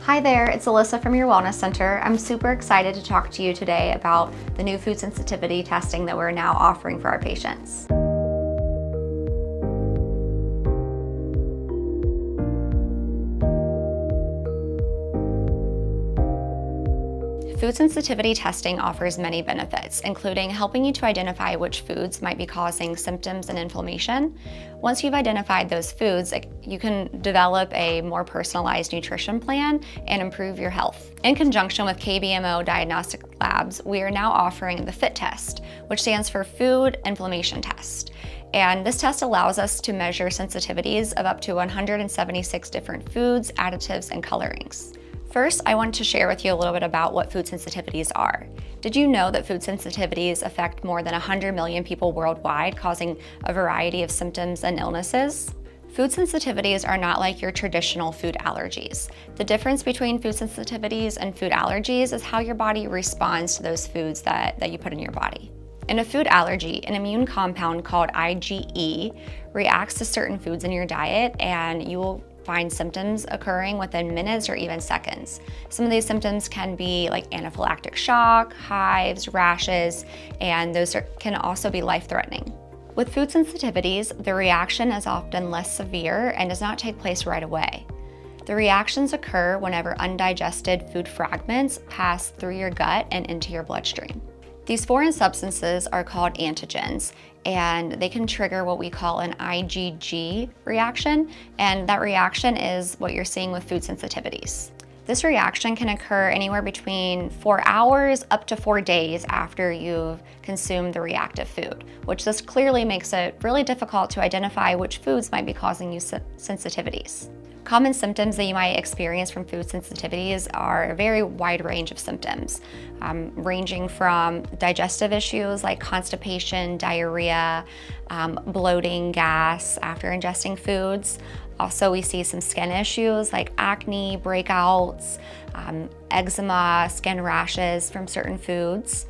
Hi there, it's Alyssa from your Wellness Center. I'm super excited to talk to you today about the new food sensitivity testing that we're now offering for our patients. Food sensitivity testing offers many benefits, including helping you to identify which foods might be causing symptoms and inflammation. Once you've identified those foods, you can develop a more personalized nutrition plan and improve your health. In conjunction with KBMO Diagnostic Labs, we are now offering the Fit Test, which stands for Food Inflammation Test. And this test allows us to measure sensitivities of up to 176 different foods, additives, and colorings. First, I want to share with you a little bit about what food sensitivities are. Did you know that food sensitivities affect more than 100 million people worldwide, causing a variety of symptoms and illnesses? Food sensitivities are not like your traditional food allergies. The difference between food sensitivities and food allergies is how your body responds to those foods that you put in your body. In a food allergy, an immune compound called IgE reacts to certain foods in your diet, and you will find symptoms occurring within minutes or even seconds. Some of these symptoms can be like anaphylactic shock, hives, rashes, and those can also be life-threatening. With food sensitivities, the reaction is often less severe and does not take place right away. The reactions occur whenever undigested food fragments pass through your gut and into your bloodstream. These foreign substances are called antigens, and they can trigger what we call an IgG reaction, and that reaction is what you're seeing with food sensitivities. This reaction can occur anywhere between 4 hours up to 4 days after you've consumed the reactive food, which this clearly makes it really difficult to identify which foods might be causing you sensitivities. Common symptoms that you might experience from food sensitivities are a very wide range of symptoms, ranging from digestive issues like constipation, diarrhea, bloating, gas after ingesting foods. Also, we see some skin issues like acne, breakouts, eczema, skin rashes from certain foods.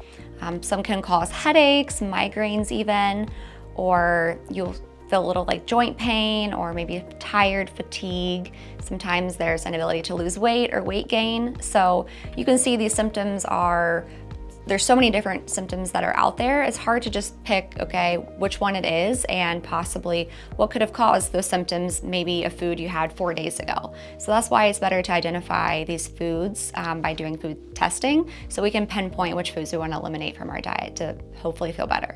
Some can cause headaches, migraines even, or you'll feel a little like joint pain or maybe tired, fatigue. Sometimes there's an ability to lose weight or weight gain. So you can see these symptoms there's so many different symptoms that are out there. It's hard to just pick, okay, which one it is and possibly what could have caused those symptoms, maybe a food you had 4 days ago. So that's why it's better to identify these foods by doing food testing so we can pinpoint which foods we want to eliminate from our diet to hopefully feel better.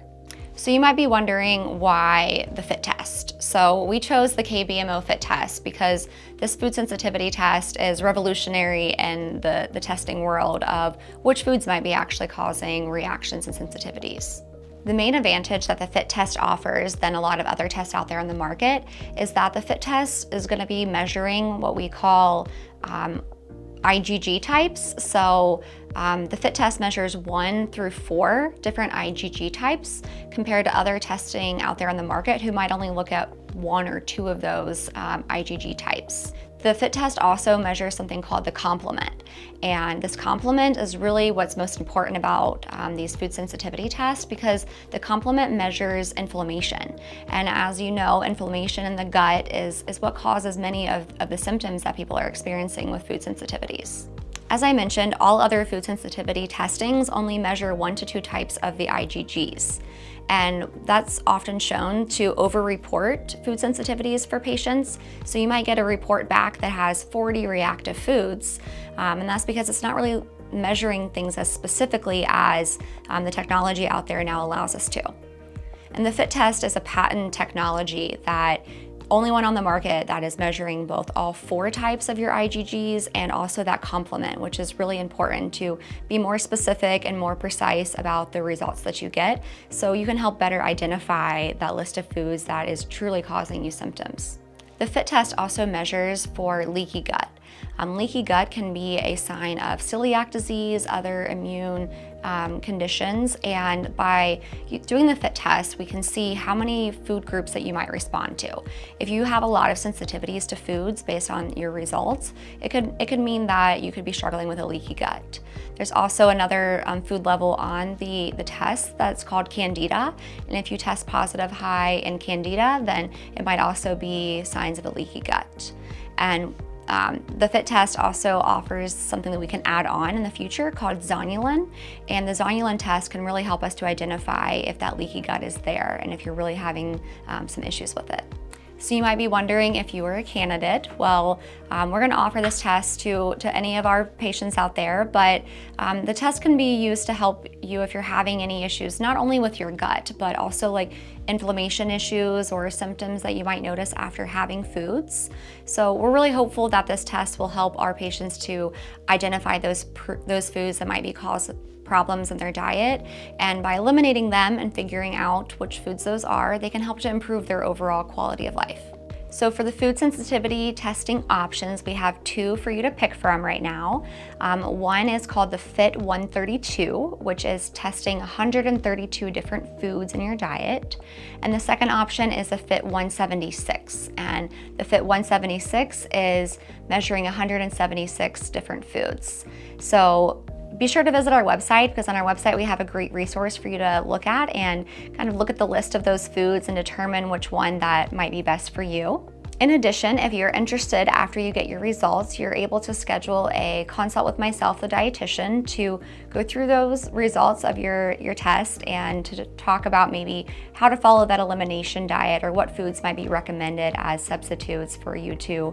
So you might be wondering why the Fit Test. So we chose the KBMO Fit Test because this food sensitivity test is revolutionary in the testing world of which foods might be actually causing reactions and sensitivities. The main advantage that the Fit Test offers than a lot of other tests out there in the market is that the Fit Test is going to be measuring what we call IgG types. So the Fit Test measures 1 through 4 different IgG types compared to other testing out there on the market who might only look at 1 or 2 of those IgG types. The Fit Test also measures something called the complement, and this complement is really what's most important about these food sensitivity tests because the complement measures inflammation. And as you know, inflammation in the gut is what causes many of the symptoms that people are experiencing with food sensitivities. As I mentioned, all other food sensitivity testings only measure 1 to 2 types of the IgGs. And that's often shown to over-report food sensitivities for patients. So you might get a report back that has 40 reactive foods, and that's because it's not really measuring things as specifically as the technology out there now allows us to. And the Fit Test is a patent technology that only one on the market that is measuring both all 4 types of your IgGs and also that complement, which is really important to be more specific and more precise about the results that you get so you can help better identify that list of foods that is truly causing you symptoms. The Fit Test also measures for leaky gut. Leaky gut can be a sign of celiac disease, other immune conditions, and by doing the Fit Test, we can see how many food groups that you might respond to. If you have a lot of sensitivities to foods based on your results, it could mean that you could be struggling with a leaky gut. There's also another food level on the test that's called Candida, and if you test positive high in Candida, then it might also be signs of a leaky gut. And The Fit Test also offers something that we can add on in the future called zonulin, and the zonulin test can really help us to identify if that leaky gut is there and if you're really having some issues with it. So you might be wondering if you were a candidate. Well, we're going to offer this test to any of our patients out there, but the test can be used to help you if you're having any issues, not only with your gut, but also like inflammation issues or symptoms that you might notice after having foods. So we're really hopeful that this test will help our patients to identify those foods that might be causing problems in their diet, and by eliminating them and figuring out which foods those are, they can help to improve their overall quality of life. So for the food sensitivity testing options, we have two for you to pick from right now. One is called the Fit 132, which is testing 132 different foods in your diet. And the second option is the Fit 176. And the Fit 176 is measuring 176 different foods. So be sure to visit our website, because on our website we have a great resource for you to look at and kind of look at the list of those foods and determine which one that might be best for you. In addition, if you're interested after you get your results, you're able to schedule a consult with myself, the dietitian, to go through those results of your test and to talk about maybe how to follow that elimination diet or what foods might be recommended as substitutes for you to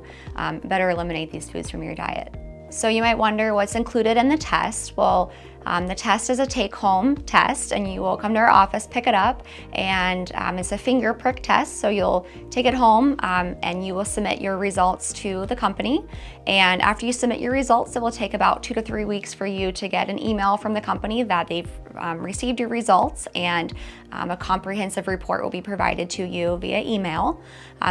better eliminate these foods from your diet. So you might wonder what's included in the test. Well, the test is a take-home test, and you will come to our office, pick it up, and it's a finger prick test. So you'll take it home and you will submit your results to the company. And after you submit your results, it will take about 2 to 3 weeks for you to get an email from the company that they've received your results, and a comprehensive report will be provided to you via email.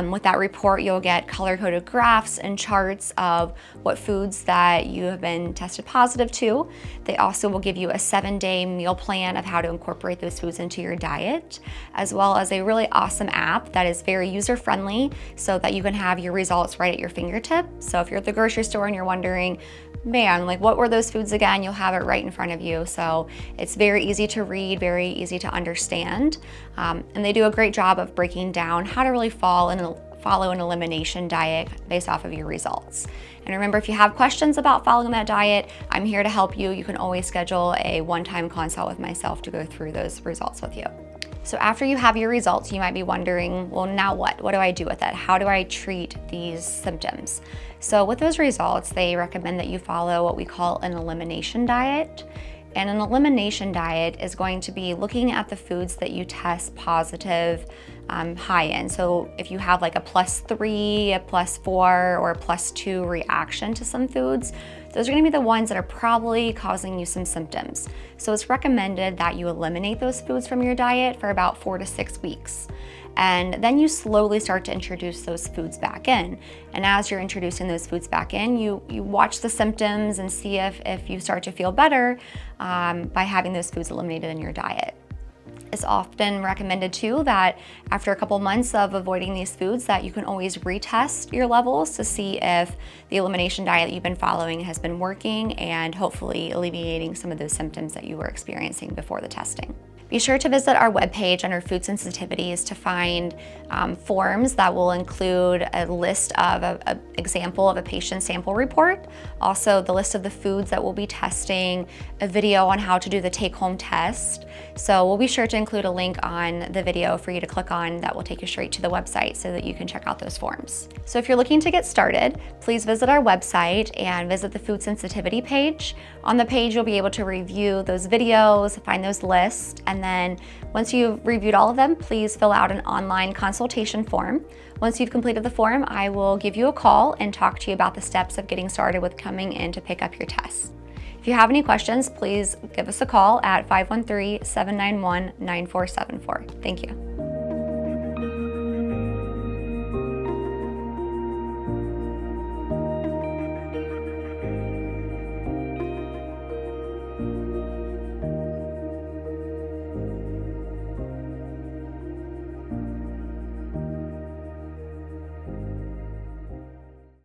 With that report, you'll get color-coded graphs and charts of what foods that you have been tested positive to. They also will give you a 7-day meal plan of how to incorporate those foods into your diet, as well as a really awesome app that is very user-friendly so that you can have your results right at your fingertip. So if you're at the grocery store and you're wondering, man, like what were those foods again? You'll have it right in front of you. So it's very easy to read, very easy to understand. And they do a great job of breaking down how to really follow an elimination diet based off of your results. And remember, if you have questions about following that diet, I'm here to help you. You can always schedule a one-time consult with myself to go through those results with you. So after you have your results, you might be wondering, well, now what? What do I do with it? How do I treat these symptoms? So with those results, they recommend that you follow what we call an elimination diet. And an elimination diet is going to be looking at the foods that you test positive high in. So if you have like a +3, a +4, or a +2 reaction to some foods, those are going to be the ones that are probably causing you some symptoms. So it's recommended that you eliminate those foods from your diet for about 4 to 6 weeks. And then you slowly start to introduce those foods back in. And as you're introducing those foods back in, you watch the symptoms and see if you start to feel better by having those foods eliminated in your diet. It's often recommended too that after a couple months of avoiding these foods that you can always retest your levels to see if the elimination diet that you've been following has been working and hopefully alleviating some of those symptoms that you were experiencing before the testing. Be sure to visit our webpage under food sensitivities to find forms that will include a list of an example of a patient sample report, also the list of the foods that we'll be testing, a video on how to do the take-home test. So we'll be sure to include a link on the video for you to click on that will take you straight to the website so that you can check out those forms. So if you're looking to get started, please visit our website and visit the food sensitivity page. On the page, you'll be able to review those videos, find those lists, and then once you've reviewed all of them, please fill out an online consultation form. Once you've completed the form, I will give you a call and talk to you about the steps of getting started with coming in to pick up your tests. If you have any questions, please give us a call at 513-791-9474. Thank you.